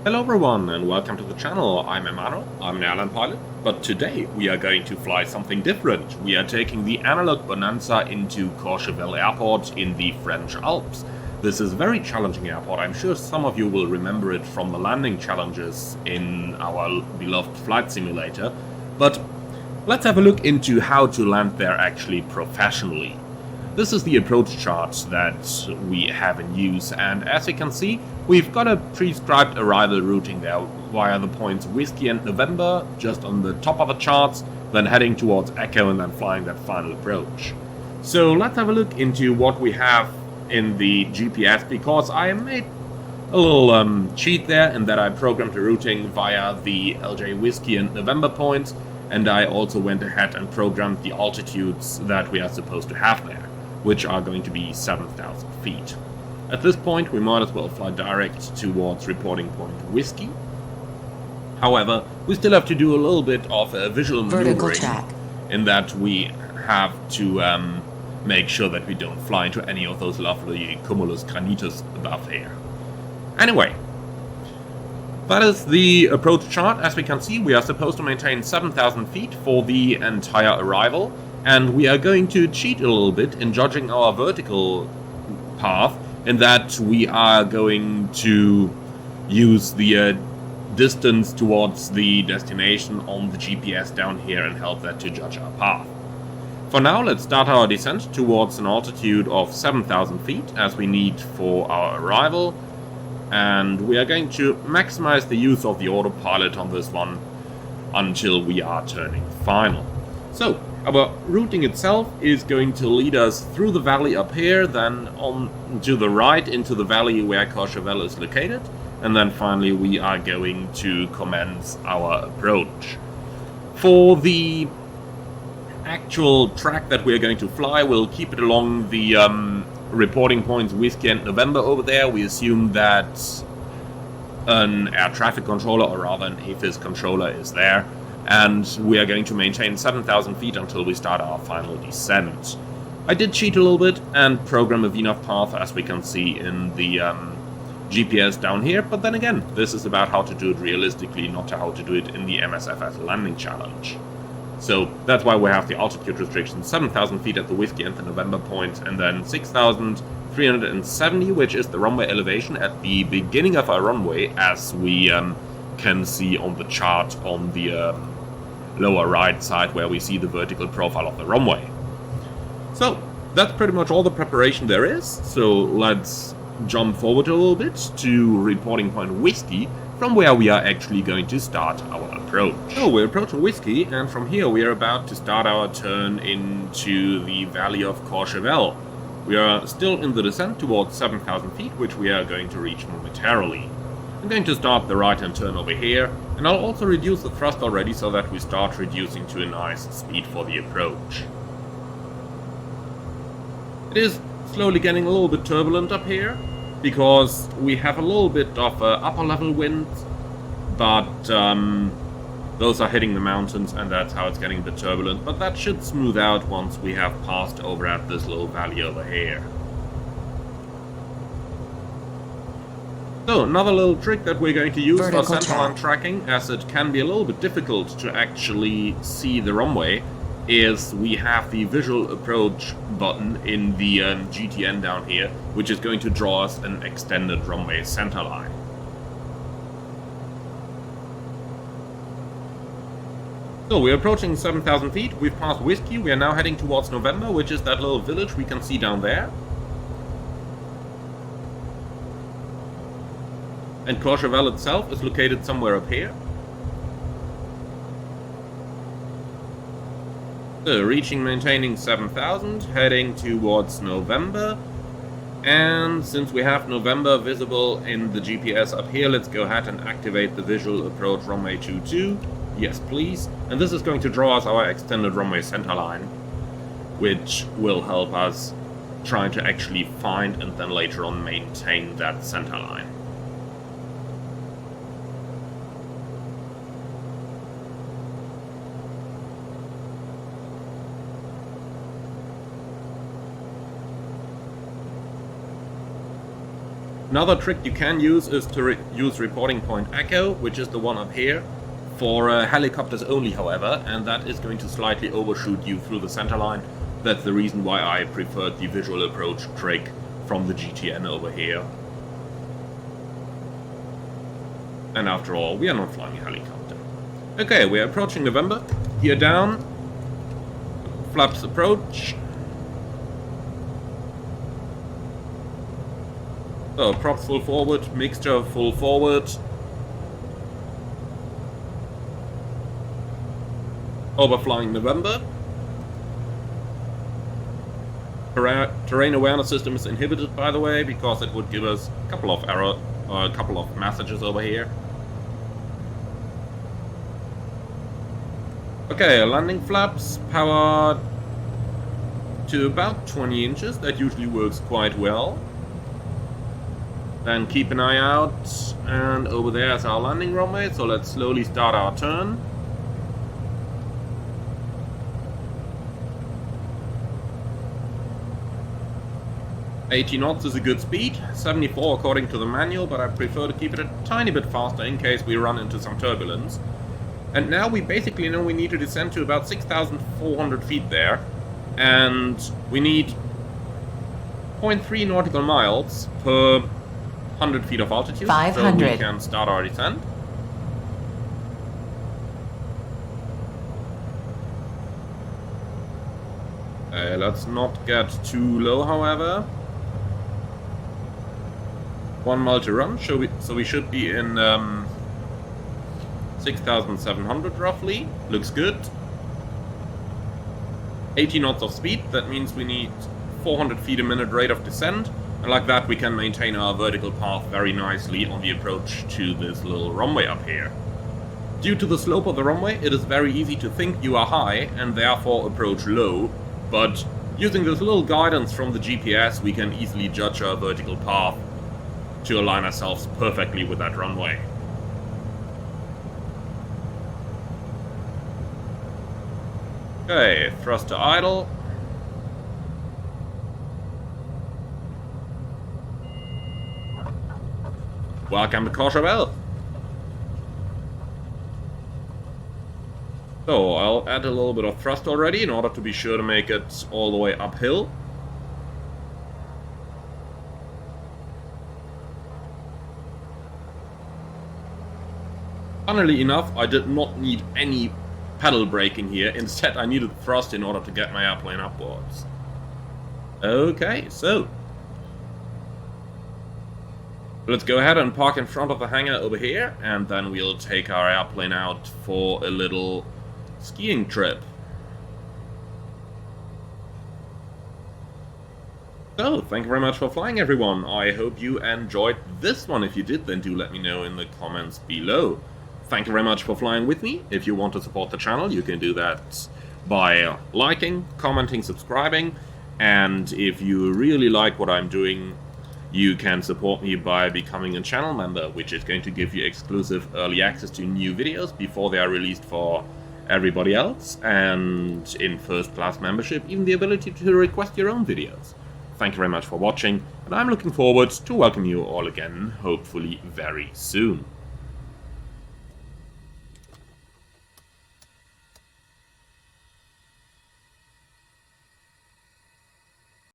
Hello everyone and welcome to the channel. I'm Emmanuel, I'm an airline pilot, but today we are going to fly something different. We are taking the analog Bonanza into Courchevel Airport in the French Alps. This is a very challenging airport. I'm sure some of you will remember it from the landing challenges in our beloved flight simulator, but let's have a look into how to land there actually professionally. This is the approach chart that we have in use, and as you can see, we've got a prescribed arrival routing there via the points Whiskey and November, just on the top of the charts, then heading towards Echo and then flying that final approach. So let's have a look into what we have in the GPS, because I made a little cheat there in that I programmed the routing via the LJ Whiskey and November points, and I also went ahead and programmed the altitudes that we are supposed to have there, which are going to be 7,000 feet. At this point, we might as well fly direct towards reporting point Whiskey. However, we still have to do a little bit of a visual maneuvering in that we have to make sure that we don't fly into any of those lovely cumulus granitus above here. Anyway, that is the approach chart. As we can see, we are supposed to maintain 7,000 feet for the entire arrival. And we are going to cheat a little bit in judging our vertical path, in that we are going to use the distance towards the destination on the GPS down here and help that to judge our path. For now, let's start our descent towards an altitude of 7,000 feet, as we need for our arrival. And we are going to maximize the use of the autopilot on this one until we are turning final. So, our routing itself is going to lead us through the valley up here, then on to the right into the valley where Courchevel is located, and then finally we are going to commence our approach. For the actual track that we are going to fly, we'll keep it along the reporting points Whiskey and November over there. We assume that an air traffic controller, or rather an AFIS controller, is there. And we are going to maintain 7,000 feet until we start our final descent. I did cheat a little bit and program a VNAV path, as we can see in the GPS down here, but then again, this is about how to do it realistically, not how to do it in the MSFS landing challenge. So that's why we have the altitude restriction, 7,000 feet at the Whiskey and the November point, and then 6,370, which is the runway elevation at the beginning of our runway, as we can see on the chart on the lower right side where we see the vertical profile of the runway. So that's pretty much all the preparation there is. So let's jump forward a little bit to reporting point Whiskey, from where we are actually going to start our approach. So we're approaching Whiskey, and from here we are about to start our turn into the valley of Courchevel. We are still in the descent towards 7,000 feet, which we are going to reach momentarily. I'm going to start the right-hand turn over here, and I'll also reduce the thrust already so that we start reducing to a nice speed for the approach. It is slowly getting a little bit turbulent up here, because we have a little bit of upper level wind, but those are hitting the mountains, and that's how it's getting a bit turbulent, but that should smooth out once we have passed over at this little valley over here. So, another little trick that we're going to use for centerline tracking, as it can be a little bit difficult to actually see the runway, is we have the visual approach button in the GTN down here, which is going to draw us an extended runway centerline. So, we're approaching 7,000 feet, we've passed Whiskey, we are now heading towards November, which is that little village we can see down there. And Courchevel itself is located somewhere up here. So, reaching, maintaining 7,000, heading towards November. And since we have November visible in the GPS up here, let's go ahead and activate the visual approach runway 22. Yes, please. And this is going to draw us our extended runway centerline, which will help us try to actually find and then later on maintain that centerline. Another trick you can use is to use reporting point echo, which is the one up here, for helicopters only, however, and that is going to slightly overshoot you through the center line. That's the reason why I preferred the visual approach trick from the GTN over here. And after all, we are not flying a helicopter. Okay, we are approaching November. Gear down. Flaps approach. So, props full forward, mixture full forward. Overflying November. Terrain awareness system is inhibited, by the way, because it would give us a couple of messages over here. Okay, landing flaps, power to about 20 inches. That usually works quite well. Then keep an eye out, and over there is our landing runway, so let's slowly start our turn. $80 knots is a good speed, 74 according to the manual, but I prefer to keep it a tiny bit faster in case we run into some turbulence. And now we basically know we need to descend to about 6,400 feet there, and we need 0.3 nautical miles per 100 feet of altitude, 500. So we can start our descent. Let's not get too low, however. 1 mile to run, so we should be in 6,700 roughly. Looks good. 80 knots of speed, that means we need 400 feet a minute rate of descent. And like that we can maintain our vertical path very nicely on the approach to this little runway up here. Due to the slope of the runway, it is very easy to think you are high and therefore approach low, but using this little guidance from the GPS we can easily judge our vertical path to align ourselves perfectly with that runway. Okay, thrust to idle. Welcome to COURCHEVEL. So, I'll add a little bit of thrust already in order to be sure to make it all the way uphill. Funnily enough, I did not need any pedal braking here. Instead, I needed thrust in order to get my airplane upwards. Okay, so let's go ahead and park in front of the hangar over here, and then we'll take our airplane out for a little skiing trip. So, thank you very much for flying, everyone. I hope you enjoyed this one. If you did, then do let me know in the comments below. Thank you very much for flying with me. If you want to support the channel, you can do that by liking, commenting, subscribing, and if you really like what I'm doing, you can support me by becoming a channel member, which is going to give you exclusive early access to new videos before they are released for everybody else, and in first class membership, even the ability to request your own videos. Thank you very much for watching, and I'm looking forward to welcome you all again, hopefully very soon.